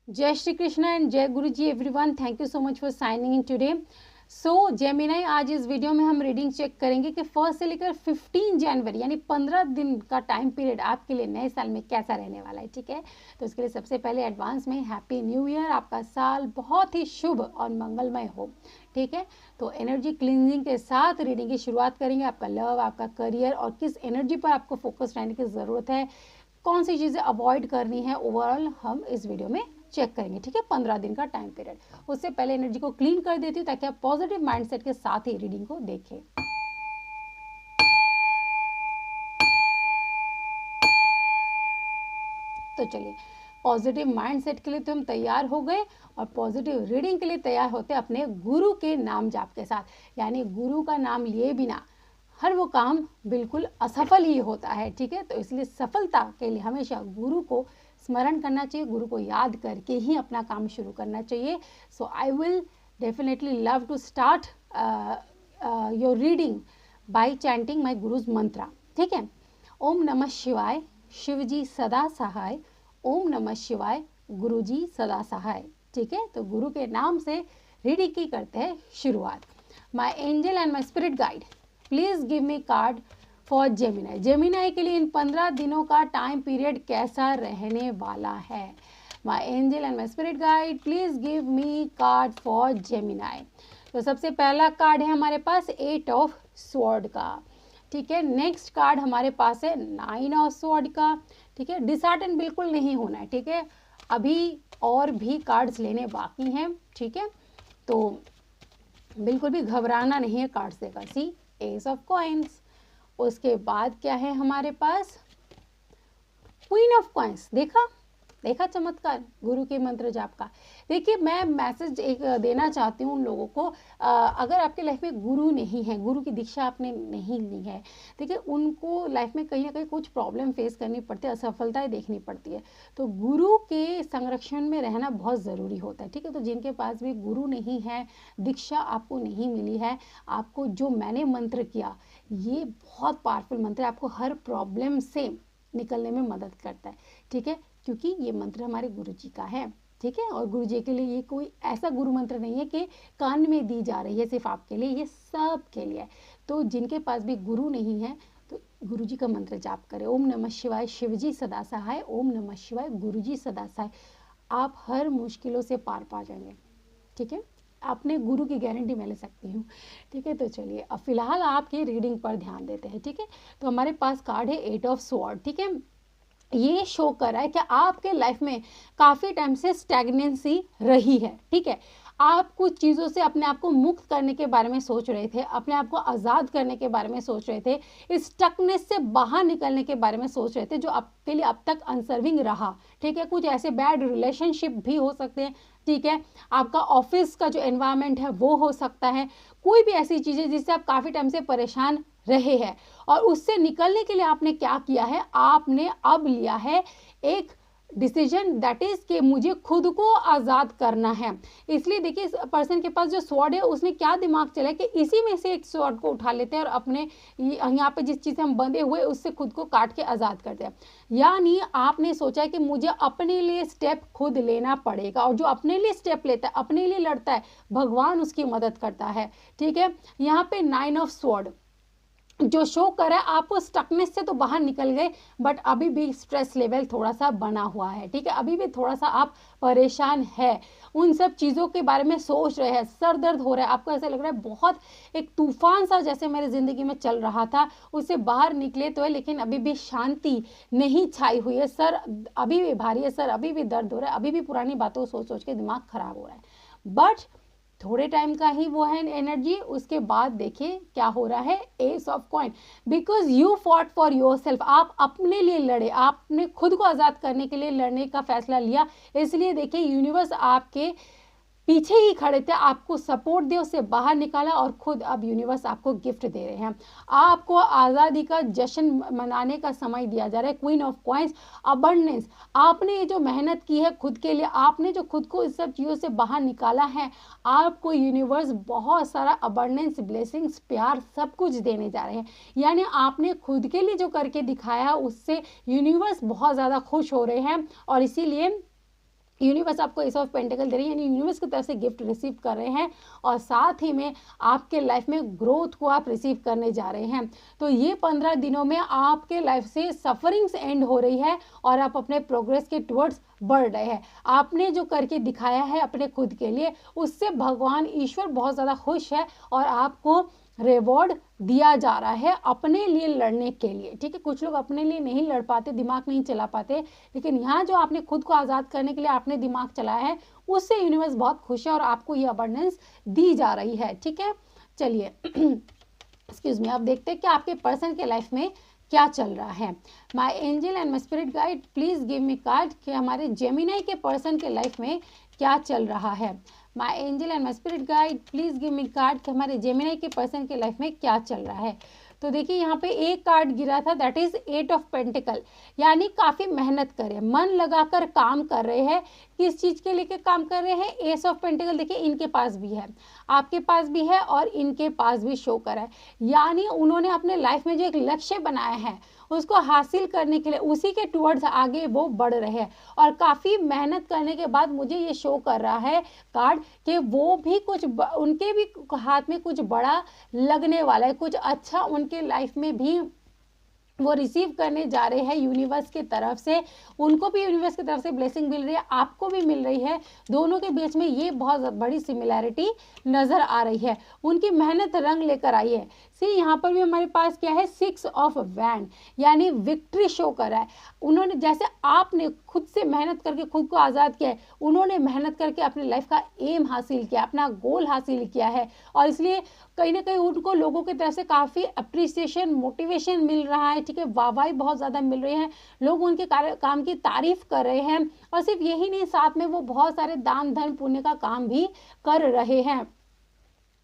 जय Shri Krishna and Jai Guru ji everyone. Thank you so much for signing in today. So Gemini, आज इस video में हम रीडिंग चेक करेंगे कि 1 से लेकर 15 जनवरी यानी 15 दिन का टाइम पीरियड आपके लिए नए साल में कैसा रहने वाला है। ठीक है, तो इसके लिए सबसे पहले एडवांस में हैप्पी न्यू ईयर। आपका साल बहुत ही शुभ और मंगलमय हो। ठीक है, तो एनर्जी क्लींजिंग के साथ रीडिंग की शुरुआत करेंगे। आपका लव, आपका करियर और किस एनर्जी पर आपको फोकस रहने की ज़रूरत है, कौन सी चीज़ें अवॉइड करनी है, ओवरऑल हम इस वीडियो में चेक करेंगे। ठीक है, 15 दिन का टाइम पीरियड। उससे पहले एनर्जी को क्लीन कर देती हूँ ताकि आप पॉजिटिव माइंडसेट के साथ ही रीडिंग को देखें। तो चलिए, पॉजिटिव माइंडसेट के लिए तो हम तैयार हो गए और पॉजिटिव रीडिंग के लिए तैयार होते हैं अपने गुरु के नाम जाप के साथ। यानी गुरु का नाम लिए बिना हर वो काम बिल्कुल असफल ही होता है। ठीक है, तो इसलिए सफलता के लिए हमेशा गुरु को स्मरण करना चाहिए, गुरु को याद करके ही अपना काम शुरू करना चाहिए। So I will definitely love to start your reading by chanting my guru's mantra. ठीक है, ओम नमः शिवाय, शिवजी सदा सहाय। ओम नमः शिवाय, गुरुजी सदा सहाय। ठीक है, तो गुरु के नाम से रीडिंग की करते हैं शुरुआत। My angel and my spirit guide, please give me card for Gemini. Gemini के लिए इन 15 दिनों का टाइम पीरियड कैसा रहने वाला है। My angel and my spirit guide, please give me card for Gemini. तो सबसे पहला कार्ड है हमारे पास 8 ऑफ स्वॉर्ड का। ठीक है, नेक्स्ट कार्ड हमारे पास है 9 ऑफ स्वॉर्ड का। ठीक है, डिसहार्टन बिल्कुल नहीं होना है। ठीक है, अभी और भी कार्ड्स लेने बाकी हैं। ठीक है, तो बिल्कुल भी घबराना नहीं है कार्ड्स देकर। C S of coins. उसके बाद क्या है हमारे पास, क्वीन ऑफ कॉइन्स। देखा चमत्कार गुरु के मंत्र जाप का। देखिए, मैं मैसेज एक देना चाहती हूँ उन लोगों को, अगर आपके लाइफ में गुरु नहीं है, गुरु की दीक्षा आपने नहीं ली है, देखिए उनको लाइफ में कहीं ना कहीं कुछ प्रॉब्लम फेस करनी पड़ती है, असफलताएं देखनी पड़ती है। तो गुरु के संरक्षण में रहना बहुत ज़रूरी होता है। ठीक है, तो जिनके पास भी गुरु नहीं है, दीक्षा आपको नहीं मिली है, आपको जो मैंने मंत्र किया ये बहुत पावरफुल मंत्र है, आपको हर प्रॉब्लम से निकलने में मदद करता है। ठीक है, क्योंकि ये मंत्र हमारे गुरु जी का है। ठीक है, और गुरु जी के लिए ये कोई ऐसा गुरु मंत्र नहीं है कि कान में दी जा रही है सिर्फ आपके लिए, ये सब के लिए है। तो जिनके पास भी गुरु नहीं है तो गुरु जी का मंत्र जाप करें। ओम नमः शिवाय, शिवजी सदा सहाय। ओम नमः शिवाय, गुरु जी सदा सहाय। आप हर मुश्किलों से पार पा जाएंगे। ठीक है, अपने गुरु की गारंटी मैं ले सकती हूँ। ठीक है, तो चलिए अब फिलहाल आपकी रीडिंग पर ध्यान देते हैं। ठीक है, तो हमारे पास कार्ड है 8 ऑफ स्वॉर्ड। ठीक है, ये शो कर रहा है कि आपके लाइफ में काफ़ी टाइम से स्टैग्नेंसी रही है। ठीक है, आप कुछ चीज़ों से अपने आप को मुक्त करने के बारे में सोच रहे थे, अपने आप को आज़ाद करने के बारे में सोच रहे थे, इस स्टकनेस से बाहर निकलने के बारे में सोच रहे थे जो आपके लिए अब तक अनसर्विंग रहा। ठीक है, कुछ ऐसे बैड रिलेशनशिप भी हो सकते हैं। ठीक है, आपका ऑफिस का जो एनवायरनमेंट है वो हो सकता है, कोई भी ऐसी चीज़ें जिससे आप काफ़ी टाइम से परेशान रहे हैं। और उससे निकलने के लिए आपने क्या किया है, आपने अब लिया है एक डिसीजन, दैट इज कि मुझे खुद को आज़ाद करना है। इसलिए देखिए, इस पर्सन के पास जो स्वॉर्ड है उसने क्या दिमाग चला कि इसी में से एक स्वॉर्ड को उठा लेते हैं और अपने यहाँ पे जिस चीज़ से हम बंधे हुए उससे खुद को काट के आज़ाद करते हैं। यानी आपने सोचा है कि मुझे अपने लिए स्टेप खुद लेना पड़ेगा, और जो अपने लिए स्टेप लेता है, अपने लिए लड़ता है, भगवान उसकी मदद करता है। ठीक है, यहाँ पे 9 ऑफ स्वॉर्ड जो शो कर रहा है, आप स्टकनेस से तो बाहर निकल गए बट अभी भी स्ट्रेस लेवल थोड़ा सा बना हुआ है। ठीक है, अभी भी थोड़ा सा आप परेशान है, उन सब चीज़ों के बारे में सोच रहे हैं, सर दर्द हो रहा है, आपको ऐसा लग रहा है बहुत एक तूफान सा जैसे मेरी ज़िंदगी में चल रहा था, उससे बाहर निकले तो है लेकिन अभी भी शांति नहीं छाई हुई है। सर अभी भी भारी है, सर अभी भी दर्द हो रहा है, अभी भी पुरानी बातों सोच सोच के दिमाग खराब हो रहा है। बट थोड़े टाइम का ही वो है एनर्जी, उसके बाद देखिए क्या हो रहा है, S of coin. Because you fought for your self, आप अपने लिए लड़े, आपने खुद को आज़ाद करने के लिए लड़ने का फैसला लिया। इसलिए देखिए यूनिवर्स आपके पीछे ही खड़े थे, आपको सपोर्ट दिया, उससे बाहर निकाला और खुद अब यूनिवर्स आपको गिफ्ट दे रहे हैं। आपको आज़ादी का जश्न मनाने का समय दिया जा रहा है। Queen of coins, abundance. आपने ये जो मेहनत की है खुद के लिए, आपने जो खुद को इस सब चीज़ों से बाहर निकाला है, आपको यूनिवर्स बहुत सारा अबंडेंस, ब्लेसिंग्स, प्यार सब कुछ देने जा रहे हैं। यानी आपने खुद के लिए जो करके दिखाया उससे यूनिवर्स बहुत ज़्यादा खुश हो रहे हैं। और इसीलिए यूनिवर्स आपको एस ऑफ पेंटिकल दे रही है, यानी यूनिवर्स की तरफ से गिफ्ट रिसीव कर रहे हैं और साथ ही में आपके लाइफ में ग्रोथ को आप रिसीव करने जा रहे हैं। तो ये 15 दिनों में आपके लाइफ से सफरिंग्स एंड हो रही है और आप अपने प्रोग्रेस के टुवर्ड्स बढ़ रहे हैं। आपने जो करके दिखाया है अपने खुद के लिए, उससे भगवान ईश्वर बहुत ज़्यादा खुश है और आपको रिवॉर्ड दिया जा रहा है अपने लिए लड़ने के लिए। ठीक है, कुछ लोग अपने लिए नहीं लड़ पाते, दिमाग नहीं चला पाते, लेकिन यहाँ जो आपने खुद को आज़ाद करने के लिए आपने दिमाग चलाया है, उससे यूनिवर्स बहुत खुश है और आपको ये अबंडेंस दी जा रही है। ठीक है, चलिए एक्सक्यूज मी, अब देखते हैं कि आपके पर्सन के लाइफ में क्या चल रहा है। My angel and my spirit guide please give me card कि हमारे जेमिनी के पर्सन के लाइफ में क्या चल रहा है। My angel and my spirit guide please give me card कि हमारे जेमिनी के पर्सन के लाइफ में क्या चल रहा है। तो देखिए यहाँ पे एक कार्ड गिरा था, दैट इज 8 ऑफ पेंटिकल, यानी काफ़ी मेहनत कर रहे हैं, मन लगाकर काम कर रहे हैं। किस चीज़ के लेके काम कर रहे हैं? एस ऑफ पेंटिकल देखिए इनके पास भी है, आपके पास भी है और इनके पास भी शो कर रहा है, यानी उन्होंने अपने लाइफ में जो एक लक्ष्य बनाया है उसको हासिल करने के लिए उसी के टुवर्ड्स आगे वो बढ़ रहे हैं। और काफ़ी मेहनत करने के बाद मुझे ये शो कर रहा है कार्ड कि वो भी कुछ उनके भी हाथ में कुछ बड़ा लगने वाला है, कुछ अच्छा उनके लाइफ में भी वो रिसीव करने जा रहे हैं यूनिवर्स की तरफ से। उनको भी यूनिवर्स की तरफ से ब्लेसिंग मिल रही है, आपको भी मिल रही है, दोनों के बीच में ये बहुत बड़ी सिमिलैरिटी नज़र आ रही है। उनकी मेहनत रंग लेकर आई है। सी यहाँ पर भी हमारे पास क्या है? 6 ऑफ वैंड, यानी विक्ट्री शो कर रहा है। उन्होंने जैसे आपने खुद से मेहनत करके खुद को आज़ाद किया है, उन्होंने मेहनत करके अपने लाइफ का एम हासिल किया, अपना गोल हासिल किया है और इसलिए कहीं ना कहीं उनको लोगों की तरफ से काफ़ी अप्रिसिएशन, मोटिवेशन मिल रहा है। ठीक है, वाहवाही बहुत ज़्यादा मिल रही है, लोग उनके काम की तारीफ कर रहे हैं और सिर्फ यही नहीं, साथ में वो बहुत सारे दान धर्म पुण्य का काम भी कर रहे हैं।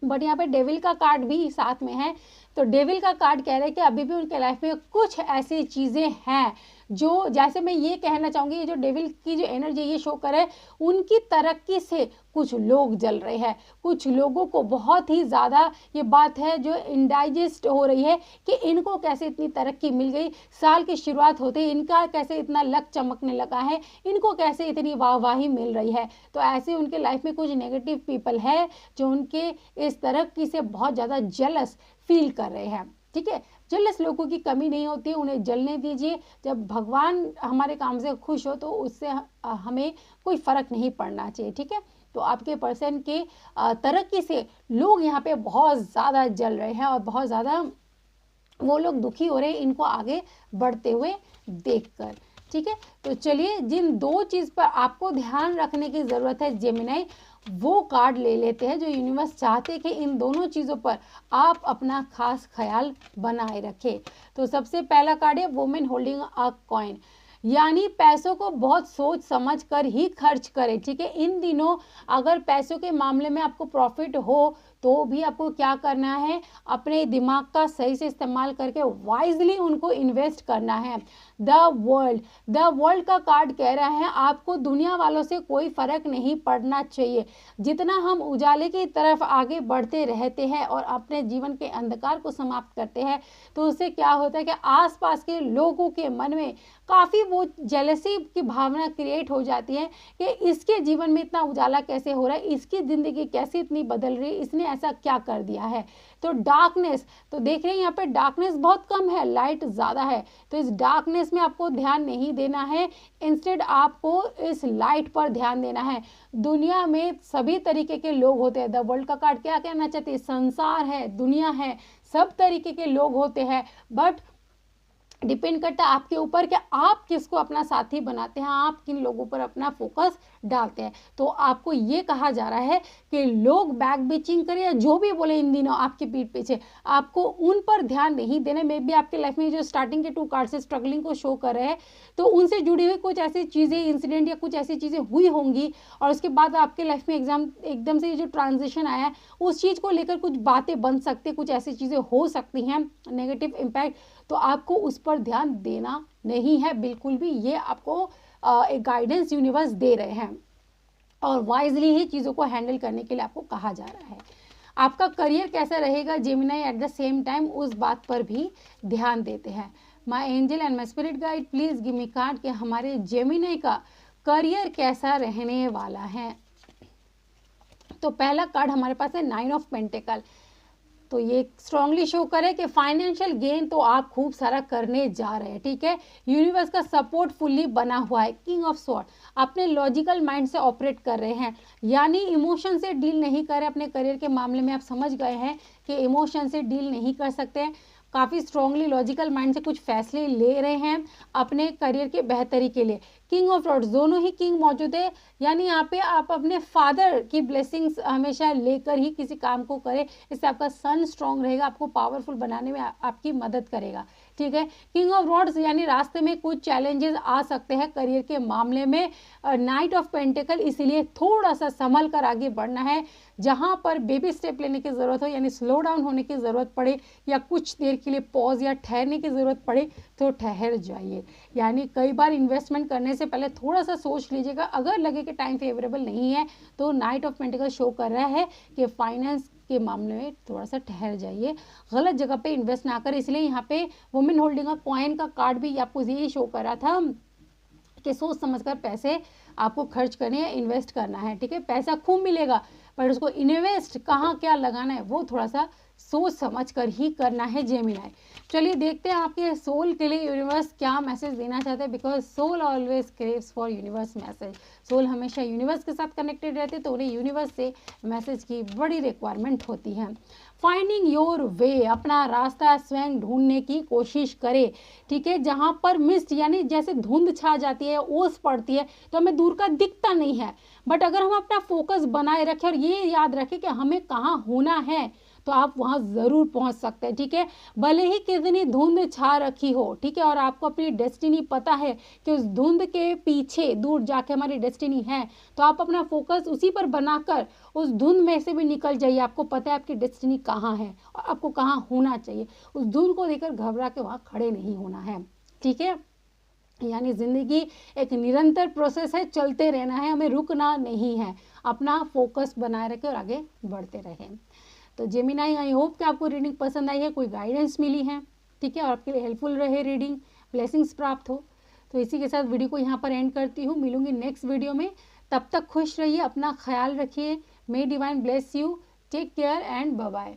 बट यहाँ पे डेविल का कार्ड भी साथ में है, तो डेविल का कार्ड कह रहे हैं कि अभी भी उनके लाइफ में कुछ ऐसी चीज़ें हैं जो, जैसे मैं ये कहना चाहूँगी, ये जो डेविल की जो एनर्जी ये शो करे, उनकी तरक्की से कुछ लोग जल रहे हैं, कुछ लोगों को बहुत ही ज़्यादा ये बात है जो इंडाइजेस्ट हो रही है कि इनको कैसे इतनी तरक्की मिल गई, साल की शुरुआत होते ही इनका कैसे इतना लक चमकने लगा है, इनको कैसे इतनी वाहवाही मिल रही है। तो ऐसे उनके लाइफ में कुछ नेगेटिव पीपल है जो उनके इस तरक्की से बहुत ज़्यादा जेलस फील कर रहे हैं। ठीक है, जेलस लोगों की कमी नहीं होती है, उन्हें जलने दीजिए। जब भगवान हमारे काम से खुश हो तो उससे हमें कोई फर्क नहीं पड़ना चाहिए। ठीक है, तो आपके पर्सन के तरक्की से लोग यहाँ पे बहुत ज़्यादा जल रहे हैं और बहुत ज़्यादा वो लोग दुखी हो रहे हैं इनको आगे बढ़ते हुए देखकर। ठीक है, तो चलिए जिन 2 चीज़ पर आपको ध्यान रखने की ज़रूरत है जेमिनी, वो कार्ड ले लेते हैं जो यूनिवर्स चाहते हैं कि इन दोनों चीज़ों पर आप अपना खास ख्याल बनाए रखें। तो सबसे पहला कार्ड है वुमेन होल्डिंग अ कॉइन, यानी पैसों को बहुत सोच समझ कर ही खर्च करें। ठीक है, इन दिनों अगर पैसों के मामले में आपको प्रॉफिट हो तो भी आपको क्या करना है? अपने दिमाग का सही से इस्तेमाल करके वाइजली उनको इन्वेस्ट करना है। द वर्ल्ड का कार्ड कह रहा है आपको दुनिया वालों से कोई फर्क नहीं पड़ना चाहिए। जितना हम उजाले की तरफ आगे बढ़ते रहते हैं और अपने जीवन के अंधकार को समाप्त करते हैं तो उससे क्या होता है कि आसपास के लोगों के मन में काफ़ी वो जेलसी की भावना क्रिएट हो जाती है कि इसके जीवन में इतना उजाला कैसे हो रहा है, इसकी ज़िंदगी कैसे इतनी बदल रही है, इसने ऐसा क्या कर दिया है। तो डार्कनेस, तो देख रहे हैं यहाँ पे डार्कनेस बहुत कम है, लाइट ज़्यादा है, तो इस डार्कनेस में आपको ध्यान नहीं देना है, इंस्टेड आपको इस लाइट पर ध्यान देना है। दुनिया में सभी तरीके के लोग होते हैं। द वर्ल्ड का कार्ड क्या कहना चाहते हैं? संसार है, दुनिया है, सब तरीके के लोग होते हैं, बट डिपेंड करता है आपके ऊपर कि आप किसको अपना साथी बनाते हैं, आप किन लोगों पर अपना फोकस डालते हैं। तो आपको ये कहा जा रहा है कि लोग बैक बिचिंग करें या जो भी बोले इन दिनों आपकी पीठ पीछे, आपको उन पर ध्यान नहीं देना। मे बी आपके लाइफ में जो स्टार्टिंग के 2 कार्ड से स्ट्रगलिंग को शो कर रहे हैं तो उनसे जुड़ी हुई कुछ ऐसी चीज़ें, इंसिडेंट या कुछ ऐसी चीज़ें हुई होंगी और उसके बाद आपके लाइफ में एकदम से जो ट्रांजिशन आया है उस चीज़ को लेकर कुछ बातें बन सकती, कुछ ऐसी चीज़ें हो सकती हैं नेगेटिव इम्पैक्ट, तो आपको उस पर ध्यान देना नहीं है बिल्कुल भी। ये आपको एक गाइडेंस यूनिवर्स दे रहे हैं और वाइजली ही चीज़ों को हैंडल करने के लिए आपको कहा जा रहा है। आपका करियर कैसा रहेगा Gemini, at the same time उस बात पर भी ध्यान देते हैं। My angel and my spirit guide please give me card कि हमारे जेमिनी का करियर कैसा रहने वाला है। तो पहला कार्ड हमारे पास है 9 ऑफ पेंटिकल। तो ये स्ट्रांगली शो करे कि फाइनेंशियल गेन तो आप खूब सारा करने जा रहे हैं, ठीक है। यूनिवर्स का सपोर्ट फुल्ली बना हुआ है। किंग ऑफ स्वॉर्ड, अपने लॉजिकल माइंड से ऑपरेट कर रहे हैं, यानी इमोशन से डील नहीं कर रहे। अपने करियर के मामले में आप समझ गए हैं कि इमोशन से डील नहीं कर सकते हैं। काफ़ी स्ट्रांगली लॉजिकल माइंड से कुछ फैसले ले रहे हैं अपने करियर के बेहतरी के लिए। किंग ऑफ रॉड्स, दोनों ही किंग मौजूद है, यानी यहाँ पे आप अपने फादर की ब्लेसिंग्स हमेशा लेकर ही किसी काम को करें, इससे आपका सन स्ट्रांग रहेगा, आपको पावरफुल बनाने में आपकी मदद करेगा, ठीक है। किंग ऑफ रॉड्स यानी रास्ते में कुछ चैलेंजेस आ सकते हैं करियर के मामले में। नाइट ऑफ पेंटिकल, इसीलिए थोड़ा सा संभल कर आगे बढ़ना है। जहां पर बेबी स्टेप लेने की ज़रूरत हो, यानी स्लो डाउन होने की ज़रूरत पड़े या कुछ देर के लिए पॉज या ठहरने की ज़रूरत पड़े तो ठहर जाइए। यानी कई बार इन्वेस्टमेंट करने से पहले थोड़ा सा सोच लीजिएगा। अगर लगे कि टाइम फेवरेबल नहीं है तो नाइट ऑफ पेंटिकल शो कर रहा है कि फाइनेंस के मामले में थोड़ा सा ठहर जाइए, गलत जगह पे इन्वेस्ट ना करें। इसलिए यहाँ पे वुमेन होल्डिंग अ कॉइन का कार्ड भी आपको यही शो कर रहा था कि सोच समझकर पैसे आपको खर्च करने या इन्वेस्ट करना है, ठीक है। पैसा खूब मिलेगा पर उसको इन्वेस्ट कहाँ क्या लगाना है वो थोड़ा सा सोच समझ कर ही करना है जेमिनी। चलिए देखते हैं आपके सोल के लिए यूनिवर्स क्या मैसेज देना चाहते हैं, because soul always craves for universe message. Soul हमेशा यूनिवर्स के साथ कनेक्टेड रहते तो उन्हें यूनिवर्स से मैसेज की बड़ी रिक्वायरमेंट होती है। फाइंडिंग योर वे, अपना रास्ता स्वयं ढूंढने की कोशिश करें, ठीक है। जहाँ पर मिस्ट यानी जैसे धुंध छा जाती है, ओस पड़ती है तो हमें दूर का दिखता नहीं है, बट अगर हम अपना फोकस बनाए रखें और ये याद रखें कि हमें कहाँ होना है तो आप वहाँ ज़रूर पहुँच सकते हैं, ठीक है। भले ही कितनी धुंध छा रखी हो, ठीक है, और आपको अपनी डेस्टिनी पता है कि उस धुंध के पीछे दूर जाके हमारी डेस्टिनी है, तो आप अपना फोकस उसी पर बनाकर उस धुंध में से भी निकल जाइए। आपको पता है आपकी डेस्टिनी कहाँ है और आपको कहाँ होना चाहिए। उस धुंध को देखकर घबरा के वहाँ खड़े नहीं होना है, ठीक है। यानी ज़िंदगी एक निरंतर प्रोसेस है, चलते रहना है, हमें रुकना नहीं है। अपना फोकस बनाए रखें और आगे बढ़ते रहें। तो जेमिनी, आई होप कि आपको रीडिंग पसंद आई है, कोई गाइडेंस मिली है, ठीक है, और आपके लिए हेल्पफुल रहे रीडिंग, ब्लेसिंग्स प्राप्त हो। तो इसी के साथ वीडियो को यहाँ पर एंड करती हूँ। मिलूंगी नेक्स्ट वीडियो में, तब तक खुश रहिए, अपना ख्याल रखिए। May divine bless you, take care and bye bye.